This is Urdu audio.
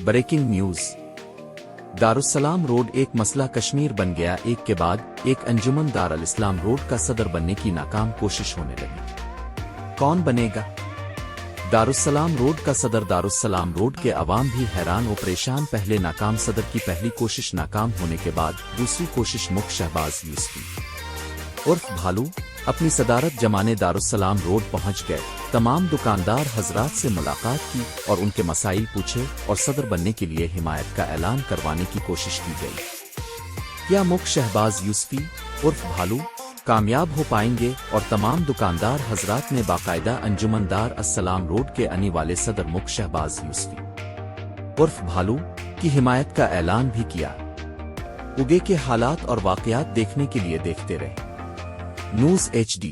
Breaking news. دارالسلام روڈ ایک مسئلہ کشمیر بن گیا، ایک کے بعد ایک انجمن دارالاسلام روڈ کا صدر بننے کی ناکام کوشش ہونے لگی۔ کون بنے گا دارالسلام روڈ کا صدر؟ دارالسلام روڈ کے عوام بھی حیران و پریشان۔ پہلے ناکام صدر کی پہلی کوشش ناکام ہونے کے بعد دوسری کوشش مک شہباز یوسفی عرف بھالو اپنی صدارت جمانے دارالسلام روڈ پہنچ گئے، تمام دکاندار حضرات سے ملاقات کی اور ان کے مسائل پوچھے اور صدر بننے کے لیے حمایت کا اعلان کروانے کی کوشش کی گئی۔ کیا مک شہباز یوسفی عرف بھالو کامیاب ہو پائیں گے؟ اور تمام دکاندار حضرات نے باقاعدہ انجمن دار السلام روڈ کے آنے والے صدر مک شہباز یوسفی عرف بھالو کی حمایت کا اعلان بھی کیا۔ آگے کے حالات اور واقعات دیکھنے کے لیے دیکھتے رہیں نیوز HD۔